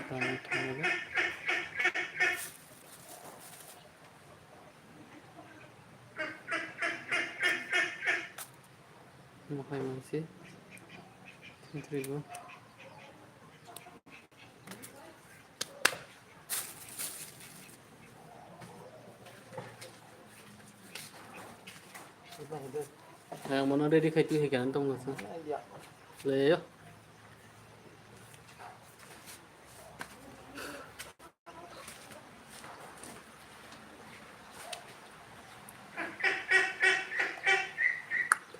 Tangan tangan Mahal masih Ribu yang mana ada di kaitu hikan tong nasa le yo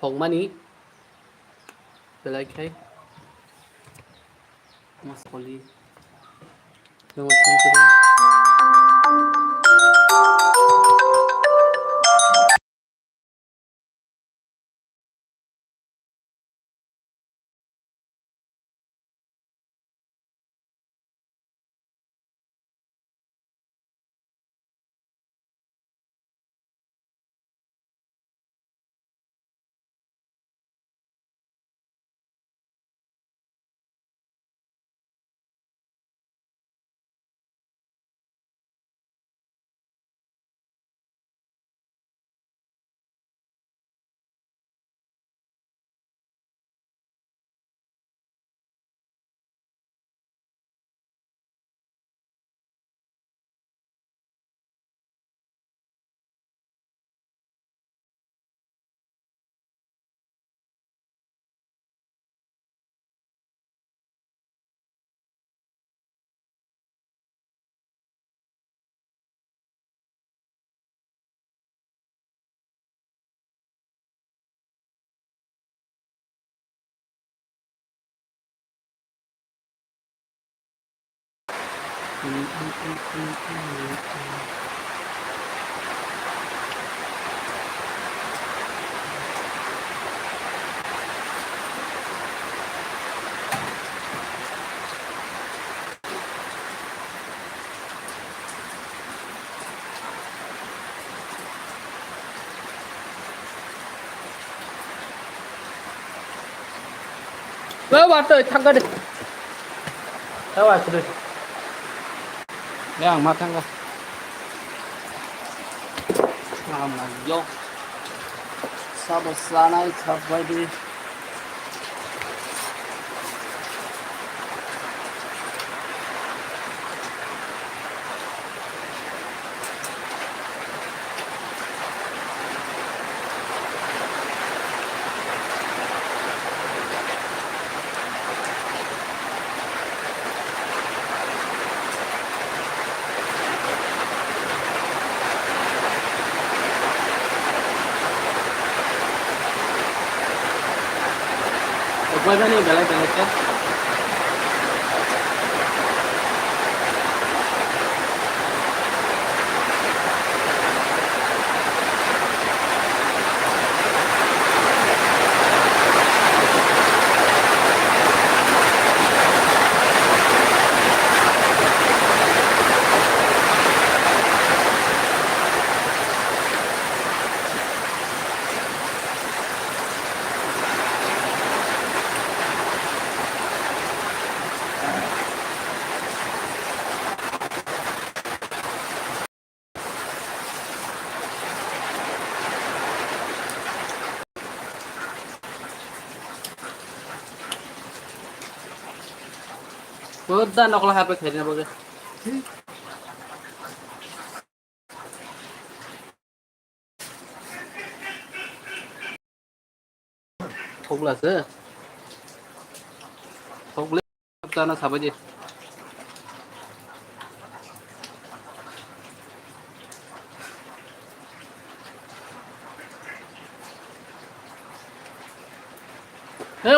phòng mani belai kai mas poli yang macam tu Bawa tu tangga deh. Bawa tu deh. Yang makan kah? Selamat yo. Sabar sana sampai di. Apa ni galak-galak kan? Udah nak lah HP kayaknya bagus. Không là thế. Không lấy ta nó sao vậy?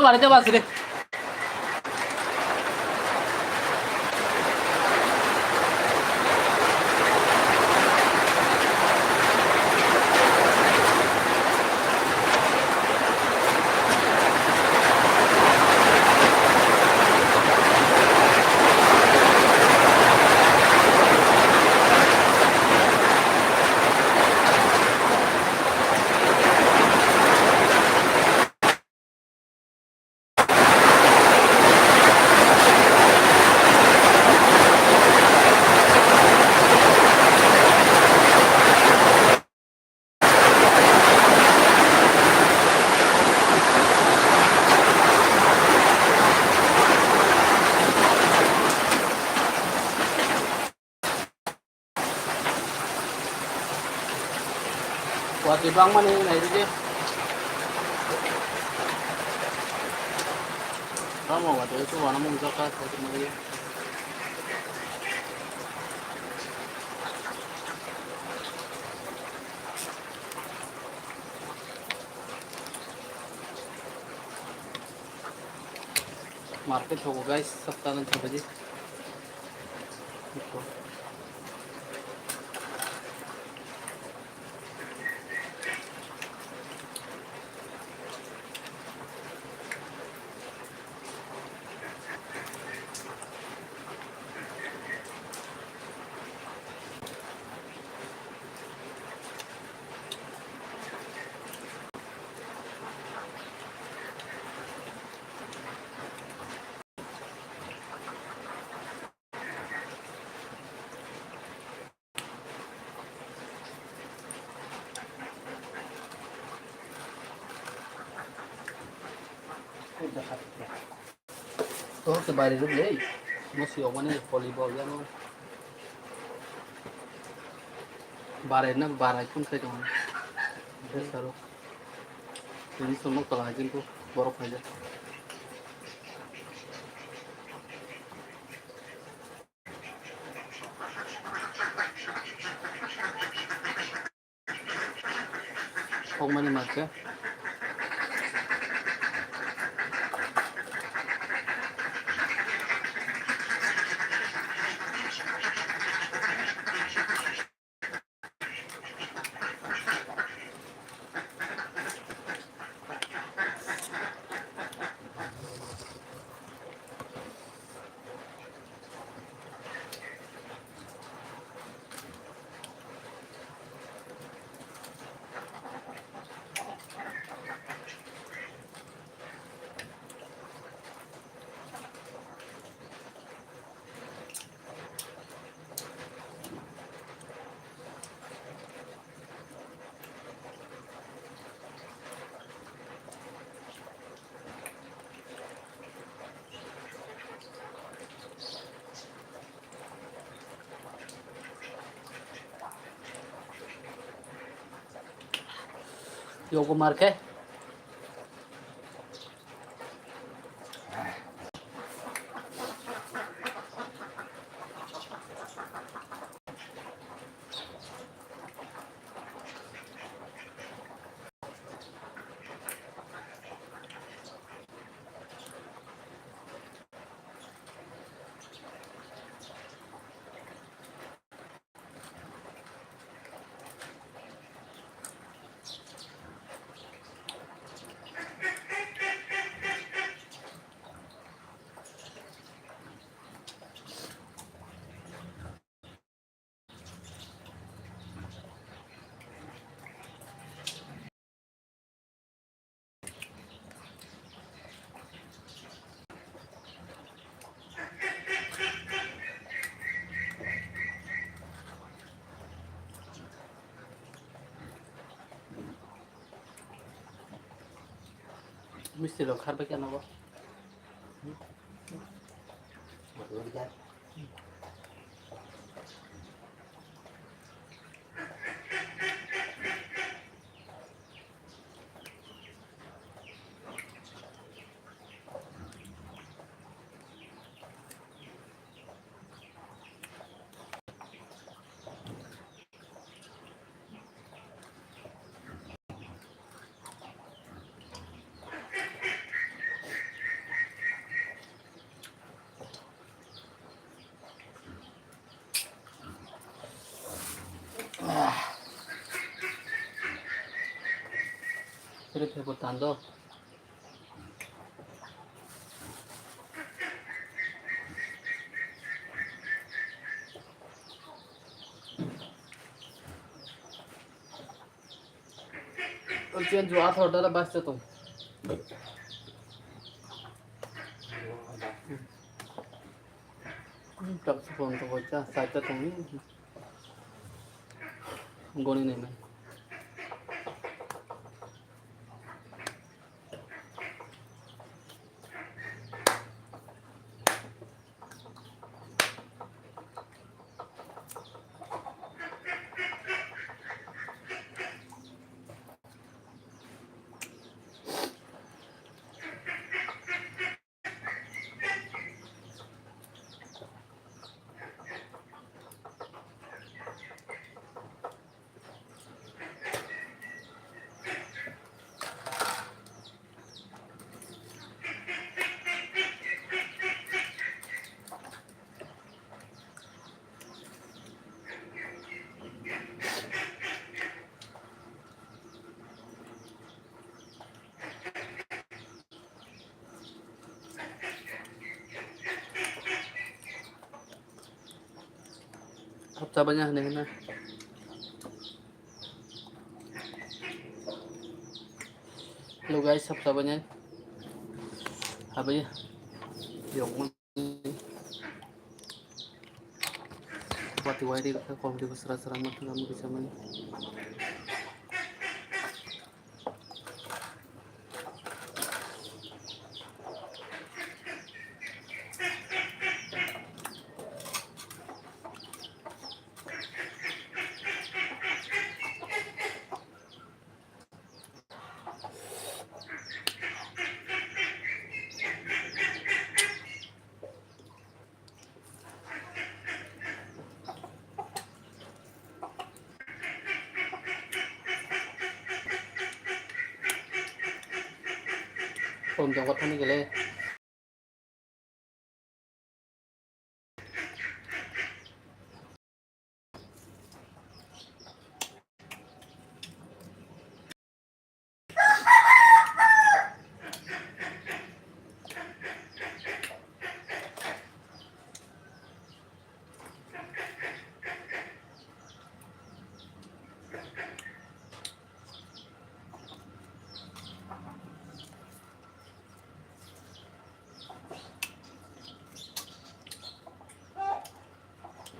bạn cho bạn sini. Buat ibang man yung nairi. Kamu waktu itu warna mau zakat waktu itu. Market होगा guys 7 बजे. तो sebayar itu deh. Masih orang ni volleyball ya no. Barai nak barai pun saya jangan. Besar. Ini semua kelajin tu borok aja. Kau mana macam? Yogo marke. Mesti lo khar pakai nama. Betul kan? Terus saya tando. Ujian jual order lah basta tuh. Tap phone तो बच्चा साचा तुम ही गोनी नहीं मैं Sabsabannya na. Hello guys, sabsabannya. Habis yung wati-wati ka kung di basra-saramat kamu bisa man. Om jangkot ni gele.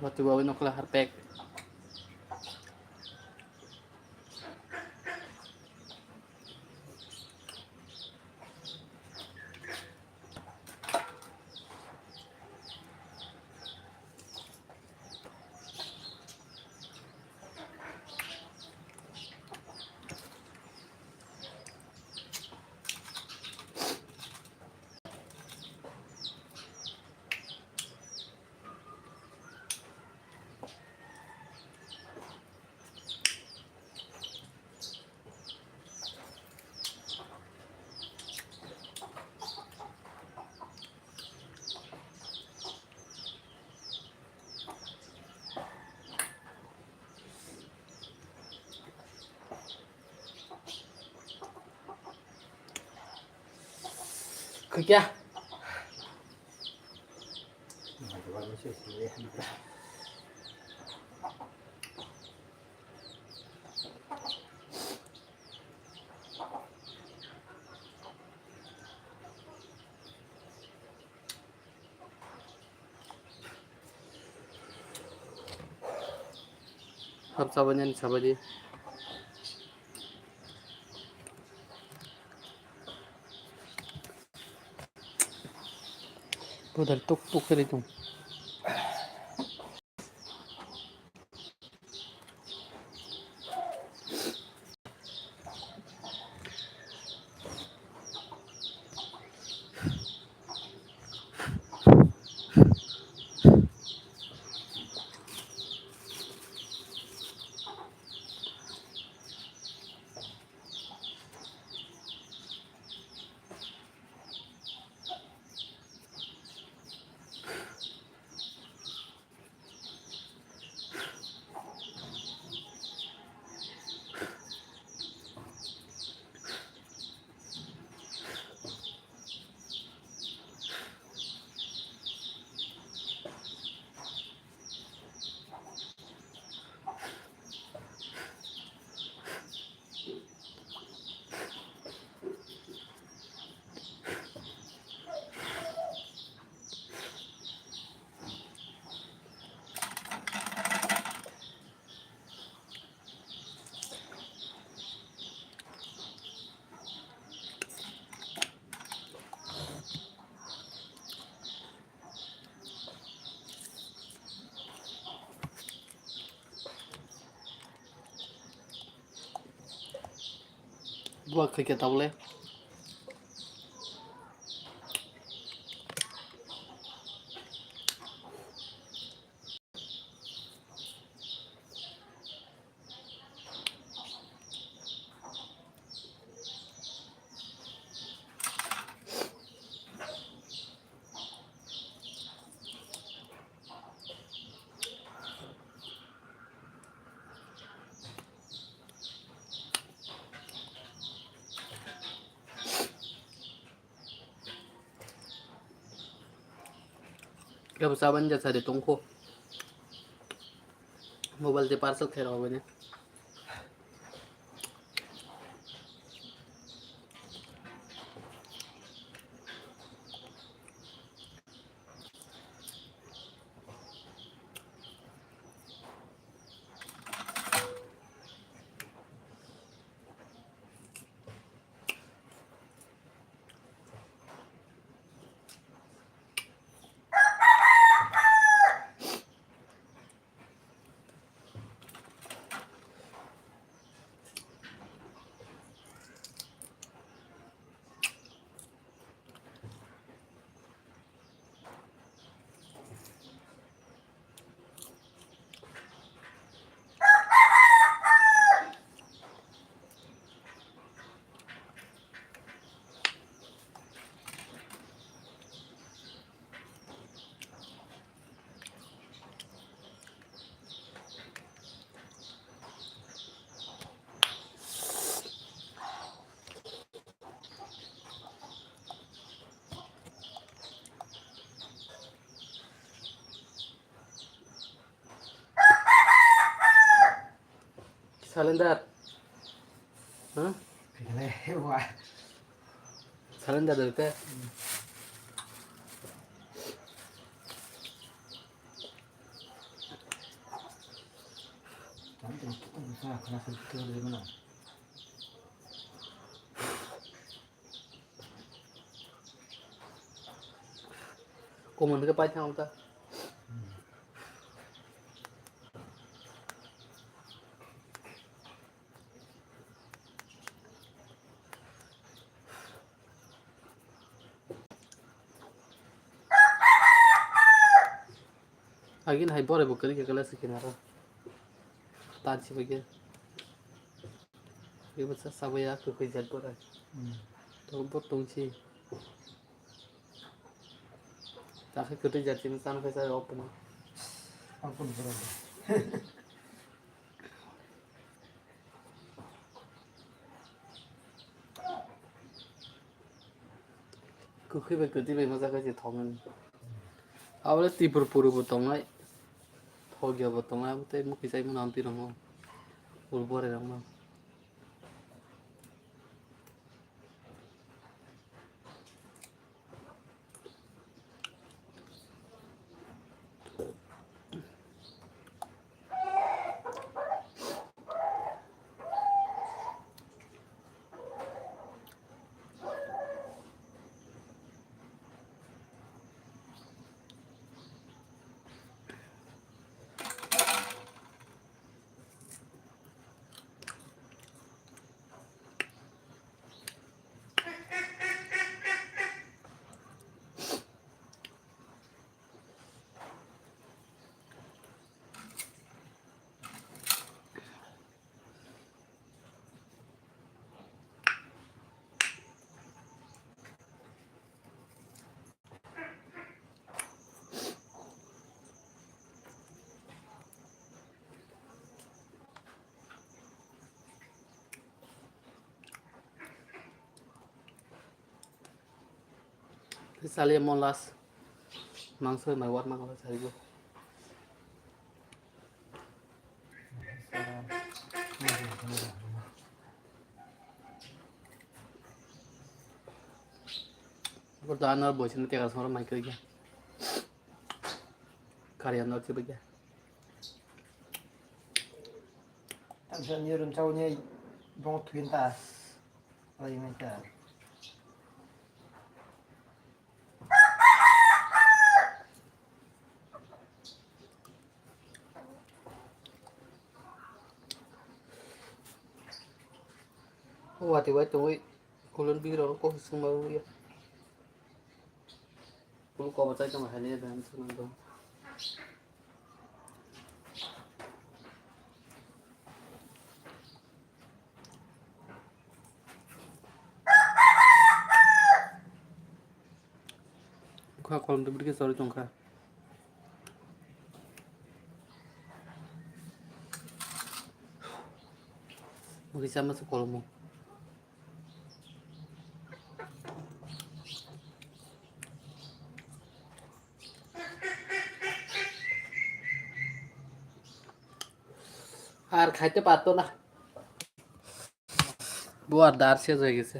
Wati-wawin ako lah harpek. Kaya sabsabannya ni sabadi. Budal tuk-tuk ka dito. Buat kaya tahu le. Kamusaban dyan sa ditong ko. Mobile से parcel Kher हो गए Salendar, hah? Lewat. Salendar dari teh. Cantik, kita bisa kena sentuh dari mana? Komen ke pacar không ta? Agin hai bore bukari ke kelas kinara. Taji bagi. Dia bisa sabaya ke kerja bora. Tombot tungci. Tak kerja jadi insan saya open. Ampun berapa? Kuki bekerja be masa kerja thongan. Awalnya tibur puru botong ay. Thogia botong ay. Tapi mau kisah mau nanti ramo. Ulbore ramo. Salia molas. Mangsa mawat mangsa cari gua. Pertahanan bocil nanti akan semua main kerja. Karya nol sih begitu. Tak bisa nyuruh cowoknya bong twintas. Lagi macam. Oh, hati-hati tuh, kulon biru kok semua ya. Kulu kau baca cuma hanya dan senang dong. Kau kolom tu beri sorry congkak. Mungkin sama sekolahmu. আর খাইতে পারতো না বুয়ার দাঁড় শেষ হয়ে গেছে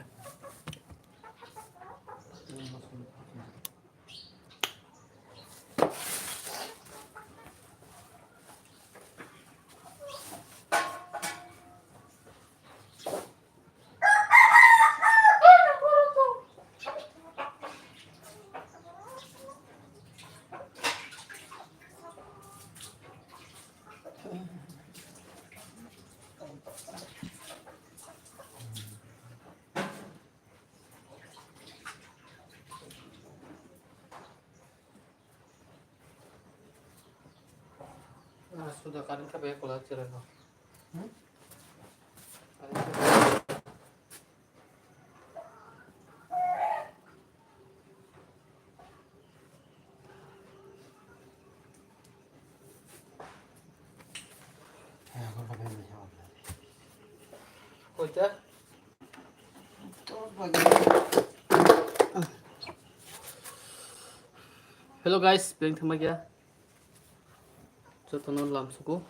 sudah karin ka ba ko lahat sila no এখন ভাবে আমি যাব kota তো বাকি hello guys bring thama kya cho nó làm suku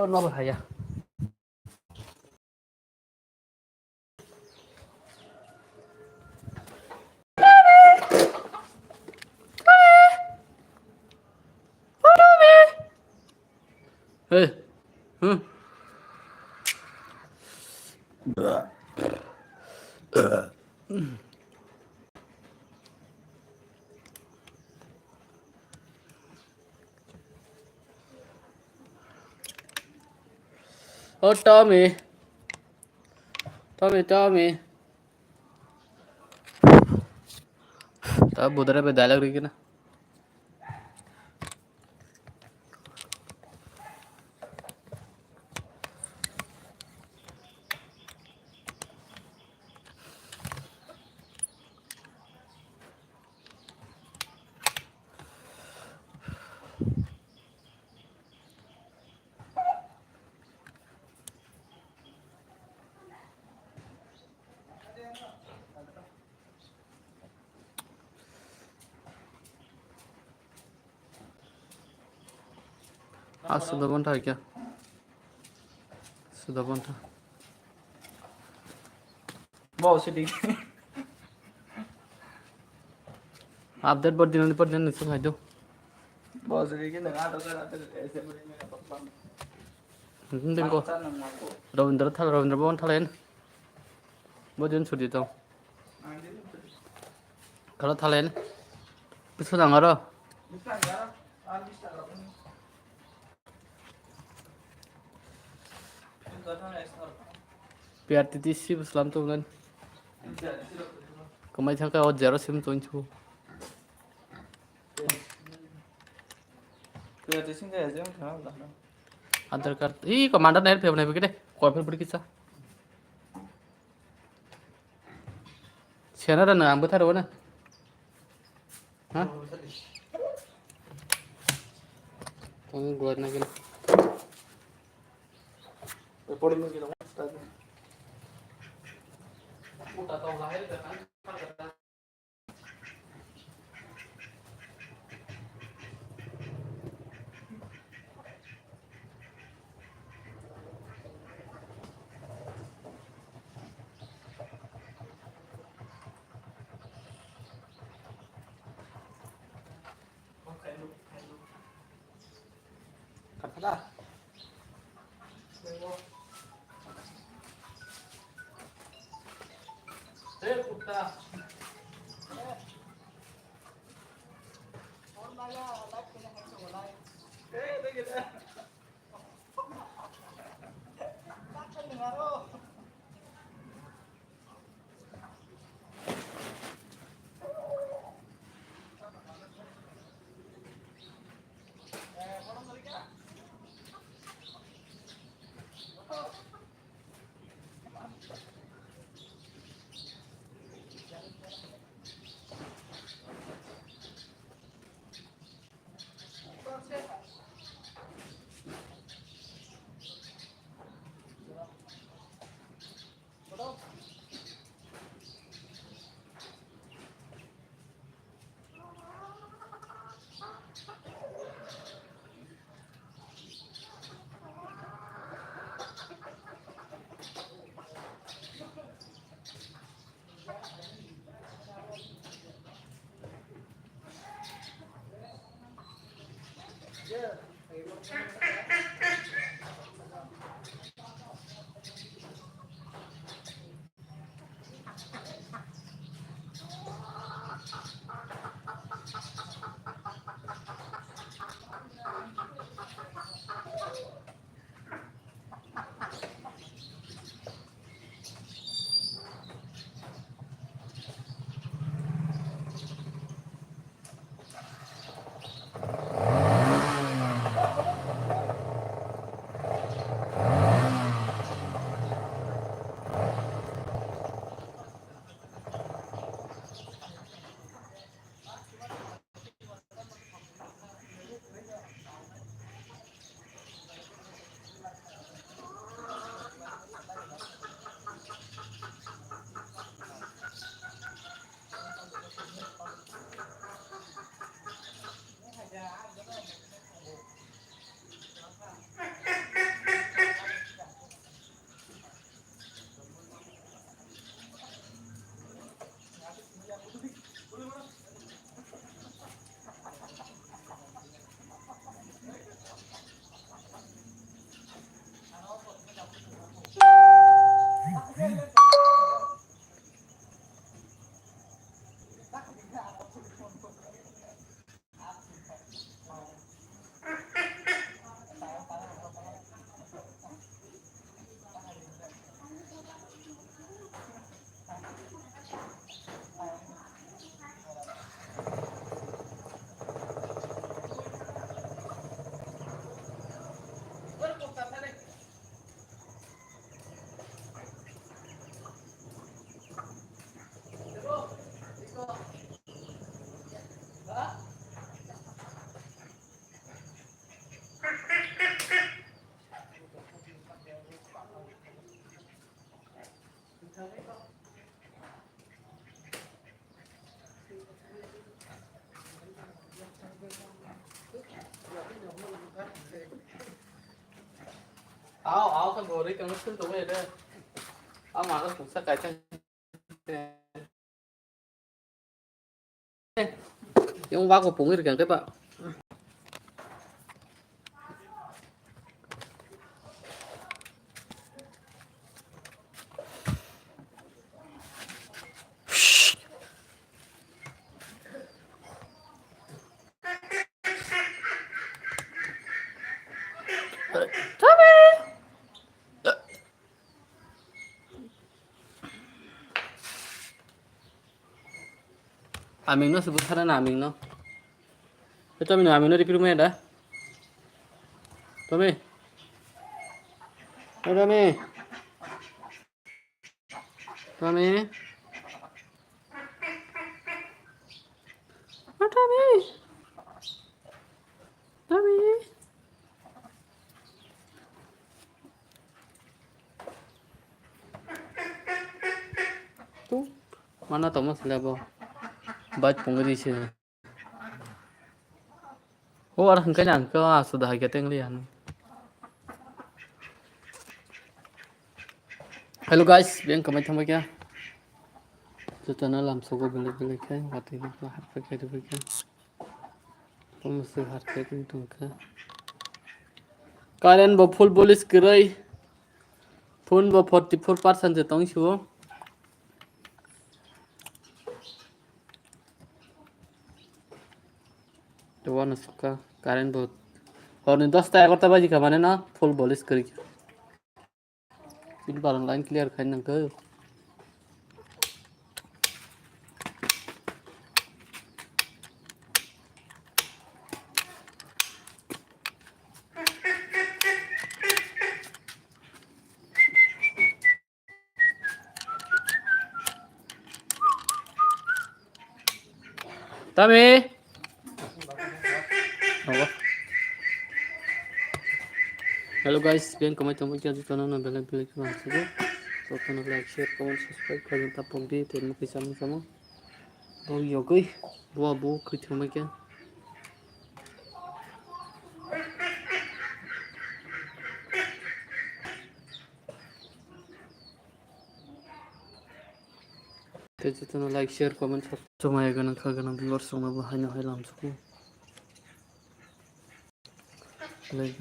nó bahaya hey oh Tommy tao budara pe dialogue ri na आज सुधा घंटा है क्या सुधा घंटा बहुत से ठीक अपडेट पर दिन नहीं खाई दो बहुत से ठीक है ना तो ऐसे बड़े मेरा पप्पा देखो रविंद्र भवन था लेन वो दिन छुट्टी तो kalau था लेन bisa nggak ro biar titis sih Islam tuh kan kemarin sampai oh zero sim tuh cu Aadhaar card ih commander naik pe naik begini kau apa beri kisah siapa ada nang betah mana hah kamu buat lagi पढ़ी में गिरा udah tahu lahir kan kata कुत्ता áo cái bộ đấy cho nóขึ้นตรงนี้เด้อเอามาก็ผูกสกายจังยังว่าก็ปุ๋งอีกกันได้ปะAmin no sebut sana Amin no. Itu Amin Amin no di rumah ada. Tommy. Tommy. Tommy. Tommy. Tommy. Tuh, mana Thomas labo? Baca penggiri sih. Oh, orang kenyang ke sudah kita ngeliat. Hello guys, biar kami thăm क्या? जो channel हम सबको बिल्कुल क्या बात है तो हर पे क्या देखो क्या? तो मुझसे हर पे भी तुम क्या? कारण वो फुल बोलिस करे, फोन वो 44% से तंग शुरू. तो वो न सुका कारण बहुत और नहीं 10 बजे का माने ना फुल बोलिस करी इन बार लाइन क्लियर खाइन नंग कर Tommy Hello guys, biar kami temu lagi di channel Nabila Bilik Langsung. So, channel like, share, comment, subscribe kalian tapong di terima kasih sama-sama. Bawa yoga, bawa kita lagi. Jadi channel like, share, comment, subscribe. Cuma ya gana kagana biar semua bahannya hilang suku. Black.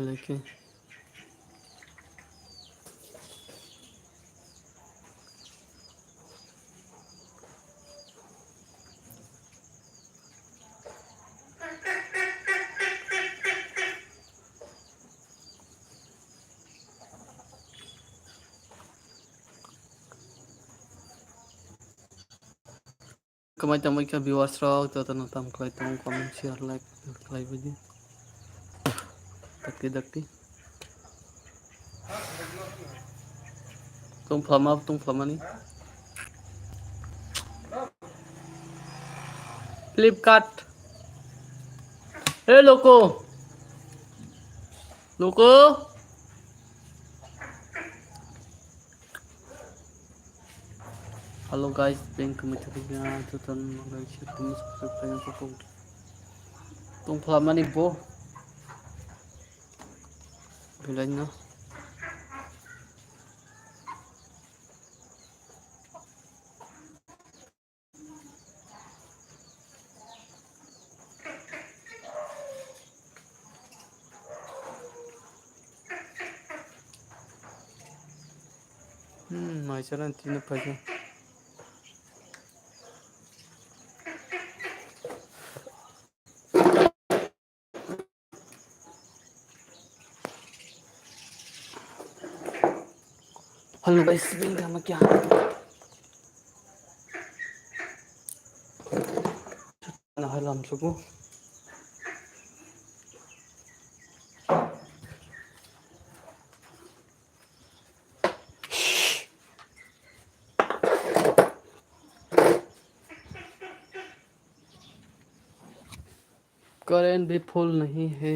Kamay tamay ka viewers raw tatanong tam klay tong comment share like video. Dakti. Tong flama ni. Flipkart. Hey loko. Halo guys, beng kami terlihat tutan like share comment subscribe kalian tong flama ni bo. Bilang na. Masalah tina pa siya. Halo guys, beng kami kya. Nahalam suko. Current भी full नहीं है।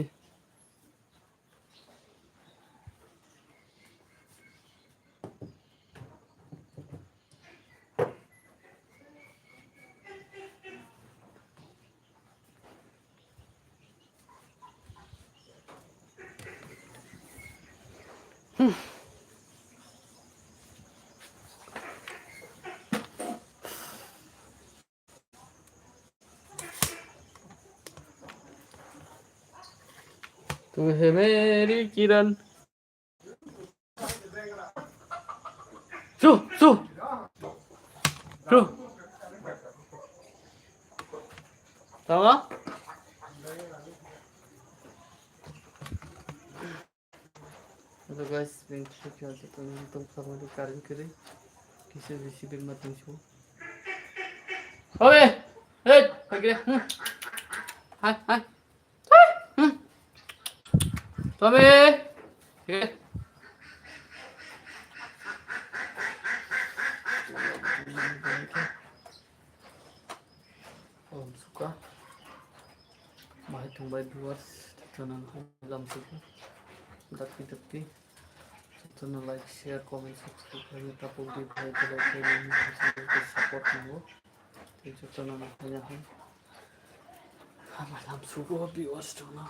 तू है मेरी किरण। Su. Tama? Hello guys, beng kya tuम family कारण करे किसी recipe मत पूछो। ओए, पकड़े। हाय। Tommy. Okay. Suka. Bahit ng by viewers. Ito na alam suka. Dakti. Ito na like, share, comment, subscribe. Kaya tapos di ba ito like kayo support mo. Ito na kanya. Alam suka viewers to na.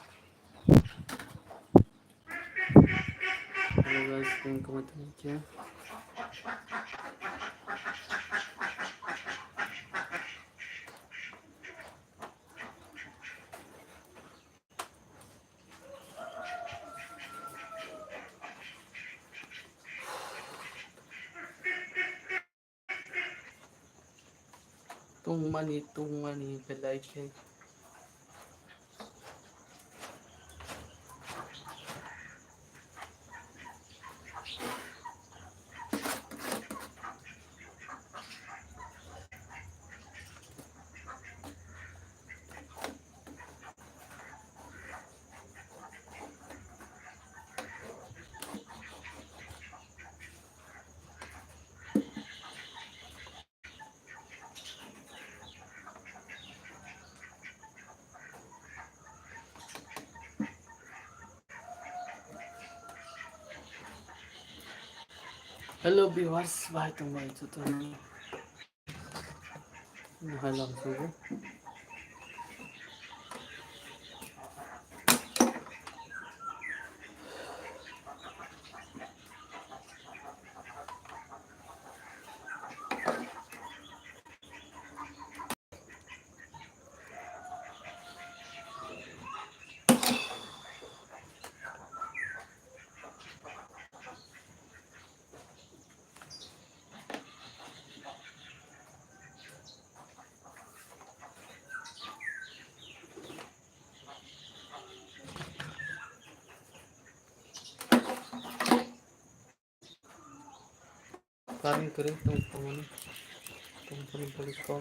Hello guys, thank you so much. Tung mani, like. Hello viewers, bahit ng by ito na. Nahalang suko. farming keren teman-teman balik kom